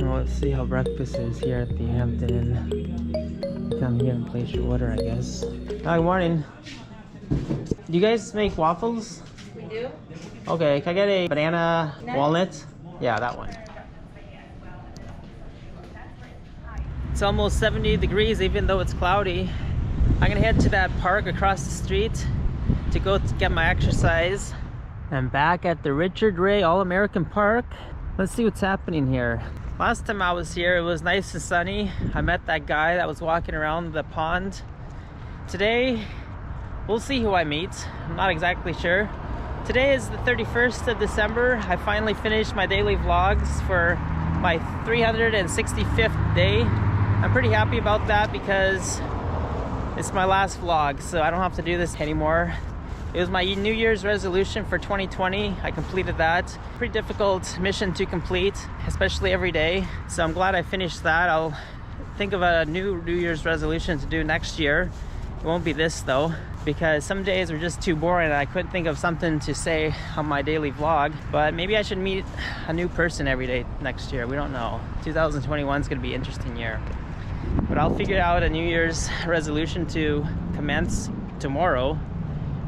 Well, let's see how breakfast is here at the Hampton Inn. Come here and place your order, I guess. Hi, good morning. Do you guys make waffles? We do. Okay, can I get a banana walnut? Yeah, that one. It's almost 70 degrees even though it's cloudy. I'm gonna head to that park across the street to go get my exercise. I'm back at the Richard Ray All-American Park. Let's see what's happening here. Last time I was here, it was nice and sunny. I met that guy that was walking around the pond. Today, we'll see who I meet. I'm not exactly sure. Today is the 31st of December. I finally finished my daily vlogs for my 365th day. I'm pretty happy about that because it's my last vlog, so I don't have to do this anymore. It was my New Year's resolution for 2020. I completed that. Pretty difficult mission to complete, especially every day. So I'm glad I finished that. I'll think of a New Year's resolution to do next year. It won't be this though, because some days were just too boring and I couldn't think of something to say on my daily vlog. But maybe I should meet a new person every day next year. We don't know. 2021 is gonna be an interesting year. But I'll figure out a New Year's resolution to commence tomorrow,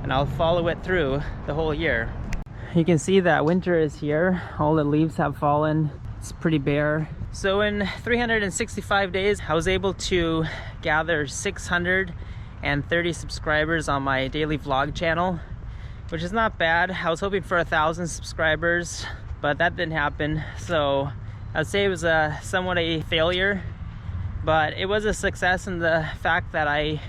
and I'll follow it through the whole year. You can see that winter is here. All the leaves have fallen. It's pretty bare. So in 365 days, I was able to gather 630 subscribers on my daily vlog channel, which is not bad. I was hoping for 1,000 subscribers, but that didn't happen. So I'd say it was somewhat a failure, but it was a success in the fact that I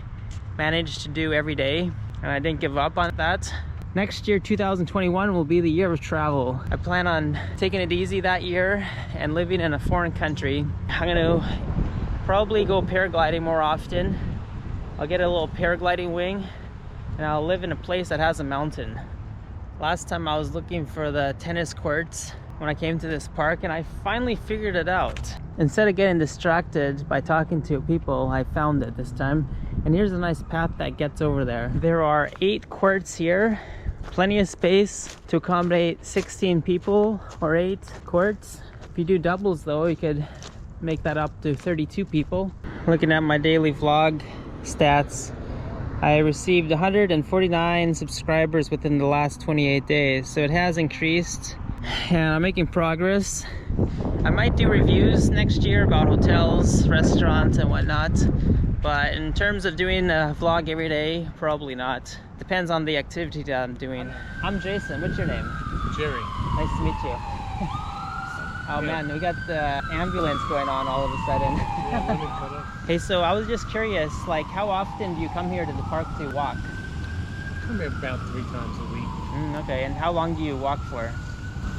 managed to do every day. And I didn't give up on that. Next year, 2021, will be the year of travel. I plan on taking it easy that year and living in a foreign country. I'm gonna probably go paragliding more often. I'll get a little paragliding wing and I'll live in a place that has a mountain. Last time I was looking for the tennis courts when I came to this park, and I finally figured it out. Instead of getting distracted by talking to people, I found it this time. And here's a nice path that gets over there. There are 8 courts here, plenty of space to accommodate 16 people, or 8 courts. If you do doubles though, you could make that up to 32 people. Looking at my daily vlog stats, I received 149 subscribers within the last 28 days, so it has increased and I'm making progress. I might do reviews next year about hotels, restaurants and whatnot, but in terms of doing a vlog every day, probably not. Depends on the activity that I'm doing. I'm Jason. What's your name? Jerry. Nice to meet you. Oh man, we got the ambulance going on all of a sudden. Yeah, Hey, so I was just curious, like how often do you come here to the park to walk? I come here about 3 times a week. Okay, and how long do you walk for?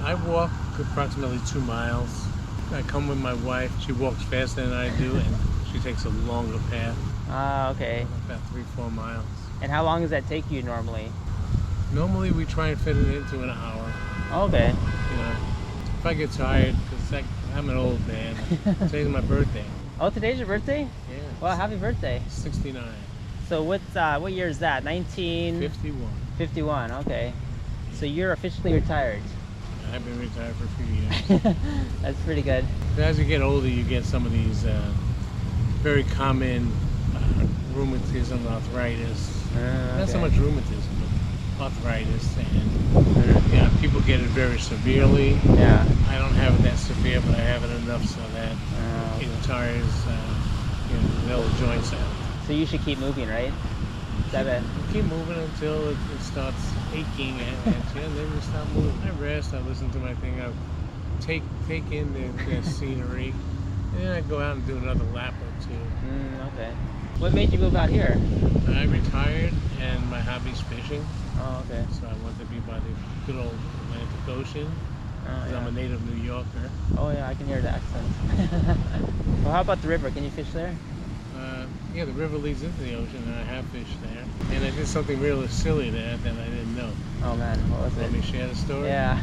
I walk approximately 2 miles. I come with my wife. She walks faster than I do, and she takes a longer path. Ah, okay. About 3-4 miles. And how long does that take you normally? Normally we try and fit it into an hour. Okay. You know, if I get tired, because I'm an old man. Today's my birthday. Oh, today's your birthday? Yeah. Well, happy birthday. 69. So what year is that? 51. 51, okay. So you're officially retired. I've been retired for a few years. That's pretty good. But as you get older, you get some of these very common rheumatism, arthritis. Okay. Not so much rheumatism, but arthritis, and yeah, people get it very severely. Yeah. I don't have it that severe, but I have it enough so that it tires the old joints out. So you should keep moving, right? Keep moving until it starts aching, and then you stop moving. I rest, I listen to my thing, I take in the scenery, and then I go out and do another lap or 2. Okay. What made you move out here? I retired, and my hobby's fishing. Oh, okay. So I want to be by the good old Atlantic Ocean. Oh, yeah. I'm a native New Yorker. Oh yeah, I can hear the accent. Well, how about the river? Can you fish there? Yeah, the river leads into the ocean, and I have fished there. And I did something really silly there that I didn't know. Oh man, what was Let it? me share the story? Yeah.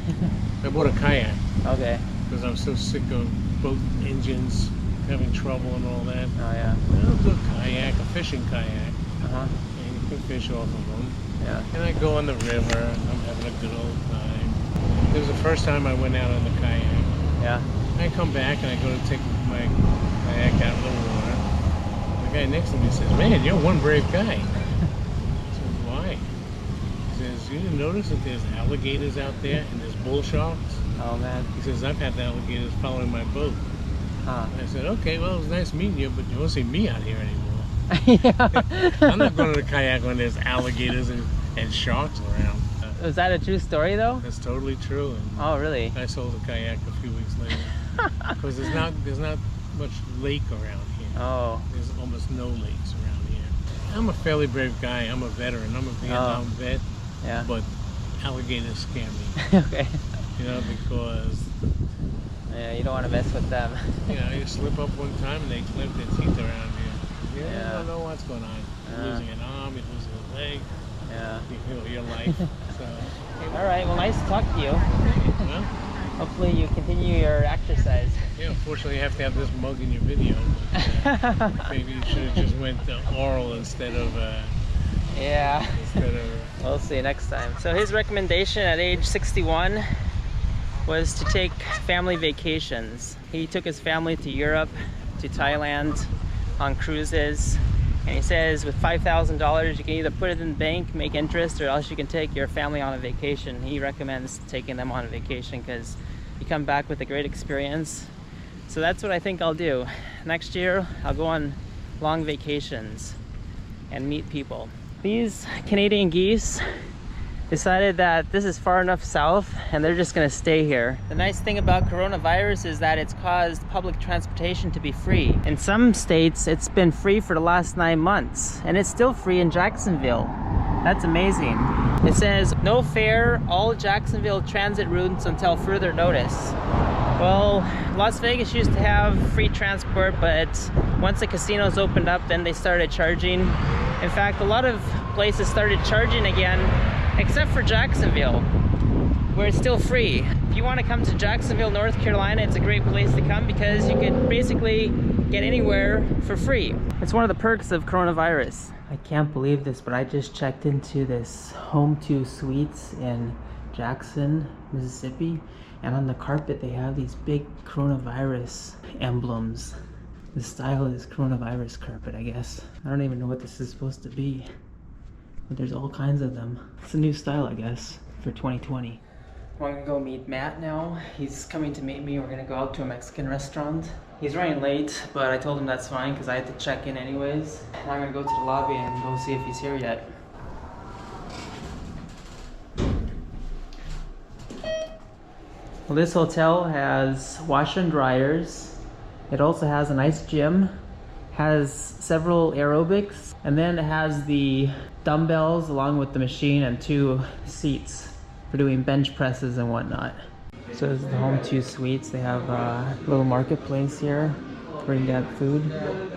I bought a kayak Okay. because I'm so sick of boat engines having trouble and all that. Oh yeah. I'll do a kayak, a fishing kayak, Uh-huh. and you can fish off of them. Yeah. And I go on the river, I'm having a good old time. It was the first time I went out on the kayak. Yeah. I come back and I go to take my kayak out of the water. The guy next to me says, "Man, you're one brave guy." I said, "Why?" He says, "You didn't notice that there's alligators out there and there's bull sharks?" Oh man. He says, "I've had the alligators following my boat." Huh. I said, "Okay, well, it was nice meeting you, but you won't see me out here anymore." Yeah. I'm not going to the kayak when there's alligators and sharks around. Was that a true story though? That's totally true. And Oh really? I sold the kayak a few weeks later because there's not much lake around here. Oh. There's almost no lakes around here. I'm a fairly brave guy. I'm a veteran. I'm a Vietnam vet. Yeah. But alligators scare me. Okay. You know, because Yeah, you don't want to mess with them. you know, you slip up one time and they clip their teeth around you. You Yeah. don't know what's going on. You're losing an arm, you're losing a leg, Yeah. your life. So, All right. Well, nice to talk to you. well, Hopefully you continue your exercise. yeah, unfortunately you have to have this mug in your video. But, maybe you should have just went oral instead of Yeah. We'll see next time. So his recommendation at age 61 was to take family vacations. He took his family to Europe, to Thailand on cruises. And he says with $5,000 you can either put it in the bank, make interest, or else you can take your family on a vacation. He recommends taking them on a vacation because you come back with a great experience. So that's what I think I'll do. Next year I'll go on long vacations and meet people. These Canadian geese decided that this is far enough south and they're just gonna stay here. The nice thing about coronavirus is that it's caused public transportation to be free. In some states, it's been free for the last 9 months and it's still free in Jacksonville. That's amazing. It says, no fare, all Jacksonville transit routes until further notice. Well, Las Vegas used to have free transport, but once the casinos opened up, then they started charging. In fact, a lot of places started charging again, except for Jacksonville, where it's still free. If you want to come to Jacksonville, North Carolina, it's a great place to come because you can basically get anywhere for free. It's one of the perks of coronavirus. I can't believe this, but I just checked into this Home 2 Suites in Jackson, Mississippi, and on the carpet they have these big coronavirus emblems. The style is coronavirus carpet, I guess. I don't even know what this is supposed to be, but there's all kinds of them. It's a new style, I guess, for 2020. I'm gonna go meet Matt now. He's coming to meet me. We're gonna go out to a Mexican restaurant. He's running late, but I told him that's fine because I had to check in anyways. And I'm gonna go to the lobby and go see if he's here yet. Well, this hotel has washer and dryers. It also has a nice gym, has several aerobics, and then it has the dumbbells along with the machine and 2 seats for doing bench presses and whatnot. So this is the Home 2 Suites. They have a little marketplace here where you can get food.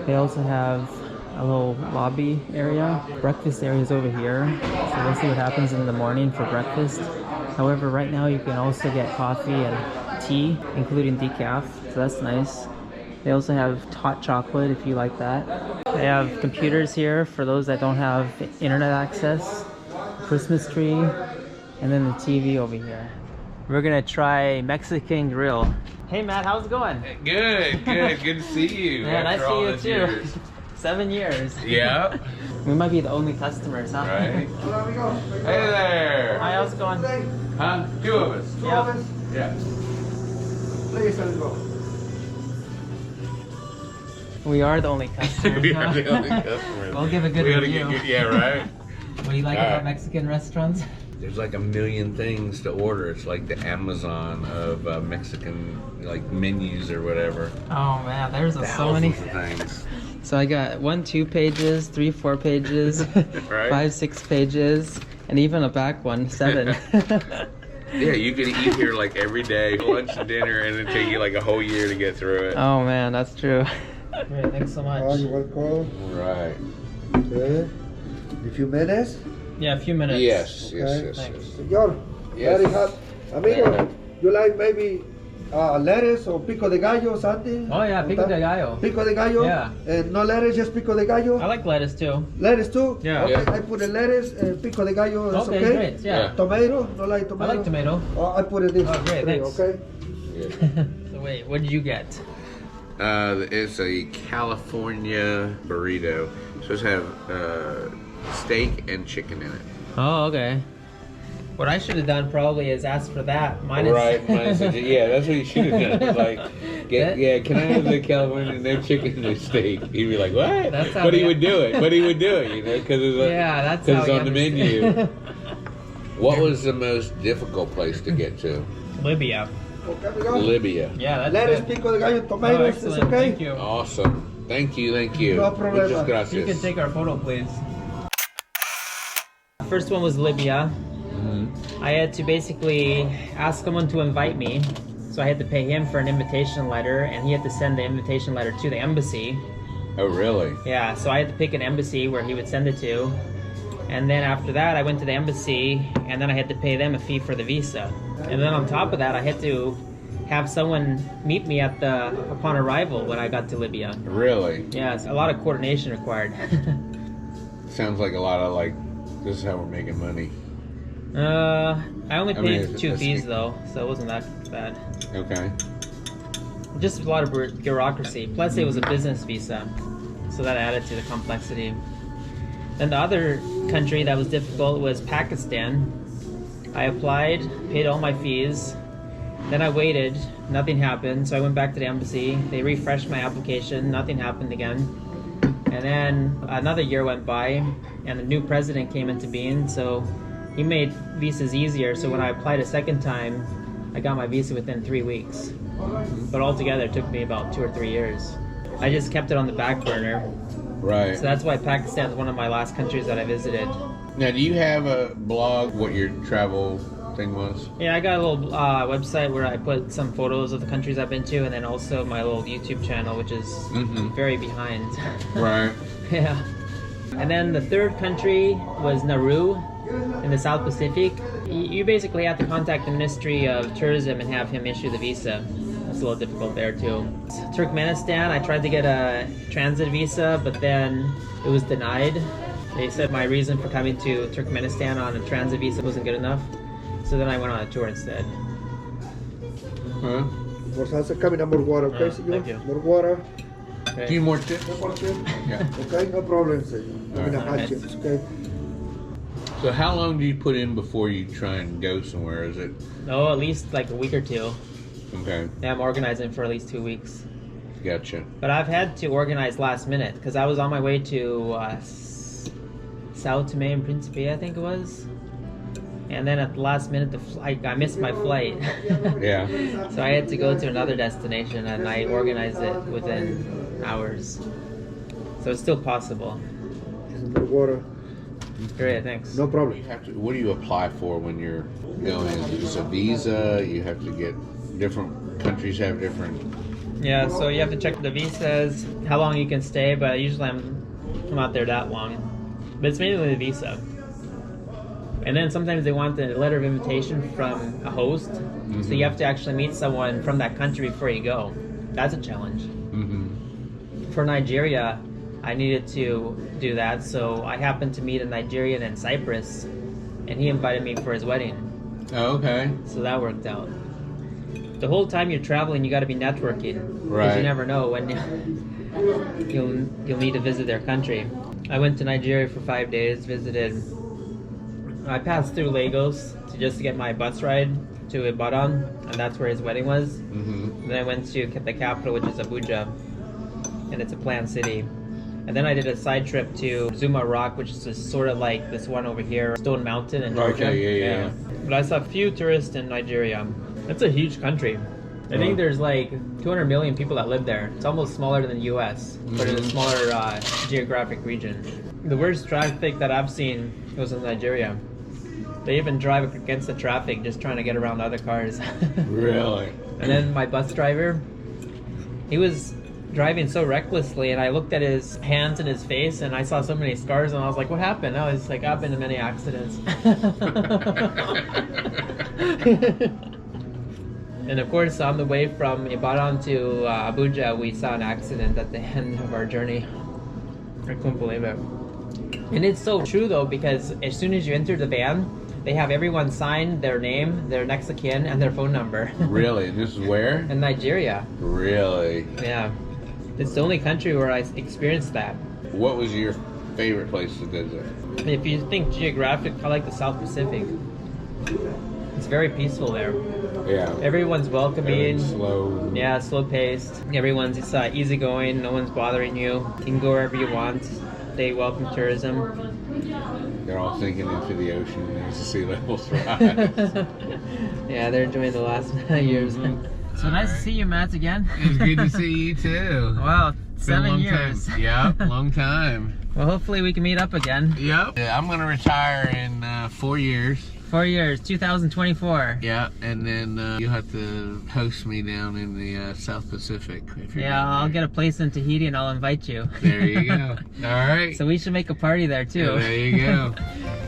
They also have a little lobby area. Breakfast area is over here. So we'll see what happens in the morning for breakfast. However, right now you can also get coffee and tea, including decaf, so that's nice. They also have hot chocolate if you like that. They have computers here for those that don't have internet access, Christmas tree, and then the TV over here. We're gonna try Mexican grill. Hey Matt, how's it going? Good, good to see you. Yeah, nice after all to these see you too. years. 7 years. Yeah. We might be the only customers, huh? Right. Hey there. Hi, how's it going? Huh? 2 of us. Yep. Yeah. We are the only customers. We huh? are the only customers. We'll give a good We gotta review. get good, yeah, right. What do you like about Mexican restaurants? There's like a million things to order. It's like the Amazon of Mexican like menus or whatever. Oh man, there's so many Thousands of things. So I got 1, 2 pages, 3, 4 pages, Right. 5, 6 pages, and even a back one, 7. Yeah, you could eat here like every day, lunch and dinner, and it'd take you like a whole year to get through it. Oh man, that's true. Great, thanks so much. Oh, you're welcome. Right. Okay. A few minutes. Yeah, a few minutes. Yes, Okay. yes, yes, Thanks. yes. Senor, Yes. very hot. Amigo, you like maybe lettuce or pico de gallo or something? Oh yeah, pico de gallo. Pico de gallo? Yeah. And no lettuce, just pico de gallo? I like lettuce too. Lettuce too? Yeah. Okay, Yeah. I put the lettuce and pico de gallo. That's Okay, okay? great. Yeah. Tomato? No like I tomato? like tomato. Oh, I put it this. Oh, great, three, thanks. Okay? Yeah. So Wait, what did you get? It's a California burrito. It's supposed to have steak and chicken in it. Oh, okay. What I should have done probably is ask for that. Minus. Right, minus yeah, that's what you should have done. Like, can I have the California no chicken and steak? He'd be like, what? That's how But he would do it. But he would do it, you know, because it's on the menu. What was the most difficult place to get to? Libya. Okay, we go. Libya. Yeah, that's Lettuce, good. pico de gallo, tomatoes, Oh, it's excellent. okay? Thank you. Awesome. Thank you. No problema. Muchas gracias. You can take our photo, please. First one was Libya. I had to basically ask someone to invite me. So I had to pay him for an invitation letter, and he had to send the invitation letter to the embassy. Oh, really? Yeah, so I had to pick an embassy where he would send it to. And then after that, I went to the embassy, and then I had to pay them a fee for the visa. And then on top of that, I had to have someone meet me upon arrival when I got to Libya. Really? Yeah, it's a lot of coordination required. Sounds like a lot of like, this is how we're making money. I only paid two that's fees neat. though, so it wasn't that bad. Okay. Just a lot of bureaucracy. Plus, it was a business visa, so that added to the complexity. Then the other country that was difficult was Pakistan. I applied, paid all my fees, then I waited, nothing happened, so I went back to the embassy. They refreshed my application, nothing happened again. And then another year went by, and the new president came into being, so he made visas easier, so when I applied a second time, I got my visa within 3 weeks. But altogether, it took me about 2 or 3 years. I just kept it on the back burner. Right. So that's why Pakistan is one of my last countries that I visited. Now, do you have a blog, what your travel thing was? Yeah, I got a little website where I put some photos of the countries I've been to, and then also my little YouTube channel, which is very behind. Right. Yeah. And then the third country was Nauru in the South Pacific. You basically have to contact the Ministry of Tourism and have him issue the visa. It's a little difficult there too. Turkmenistan, I tried to get a transit visa, but then it was denied. They said my reason for coming to Turkmenistan on a transit visa wasn't good enough. So then I went on a tour instead. Huh? More salsa, coming up more water, okay, senor? Thank you. More water. Okay. A few more tips? No more chips? Yeah. Okay, no problem, senor. I mean, hot Alright. chips, okay? So how long do you put in before you try and go somewhere? Is it? Oh, at least like a week or two. Okay. Yeah, I'm organizing for at least 2 weeks. Gotcha. But I've had to organize last minute because I was on my way to Sao Tome and Principe, I think it was. And then at the last minute, I missed my flight. Yeah. So I had to go to another destination, and I organized it within hours. So it's still possible. More water. Great, thanks. No problem. What do you apply for when you're going? It's a visa. You have to get different countries have different. Yeah, so you have to check the visas, how long you can stay, but usually I'm out there that long. But it's mainly the visa. And then sometimes they want the letter of invitation from a host, so you have to actually meet someone from that country before you go. That's a challenge. For Nigeria, I needed to do that, so I happened to meet a Nigerian in Cyprus, and he invited me for his wedding. Oh, okay. So that worked out. The whole time you're traveling, you got to be networking, because Right. you never know when you'll need to visit their country. I went to Nigeria for 5 days, visited. I passed through Lagos just to get my bus ride to Ibadan, and that's where his wedding was. And then I went to the capital, which is Abuja, and it's a planned city. And then I did a side trip to Zuma Rock, which is just sort of like this one over here, Stone Mountain in Georgia. Okay, yeah. But I saw few tourists in Nigeria. It's a huge country. I think there's like 200 million people that live there. It's almost smaller than the U.S., but it's a smaller geographic region. The worst traffic that I've seen was in Nigeria. They even drive against the traffic just trying to get around other cars. Really? And then my bus driver, he was driving so recklessly, and I looked at his hands and his face, and I saw so many scars, and I was like, what happened? I was like, I've been in many accidents. And of course, on the way from Ibadan to Abuja, we saw an accident at the end of our journey. I couldn't believe it. And it's so true though, because as soon as you enter the van, They have everyone sign their name, their next of kin, and their phone number. Really? And this is where? In Nigeria. Really? Yeah. It's the only country where I experienced that. What was your favorite place to visit? If you think geographic, I like the South Pacific. It's very peaceful there. Yeah. Everyone's welcoming. Everything's slow. Yeah, slow paced. Everyone's easygoing. No one's bothering you. You can go wherever you want. They welcome tourism. They're all sinking into the ocean as the sea levels rise. Yeah, they're enjoying the last years. So nice to see you, Matt, again. It's good to see you too. Wow, It's been a 7 long years. Time. Yep, long time. Well, hopefully we can meet up again. Yep. Yeah, I'm gonna retire in 4 years. 4 years, 2024. Yeah, and then you'll have to host me down in the South Pacific. If you're Yeah, down I'll there. get a place in Tahiti and I'll invite you. There you go. All right. So we should make a party there too. Yeah, there you go.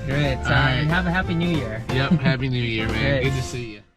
Great. All right. And have a happy new year. Yep. Happy New Year, man. Great. Good to see you.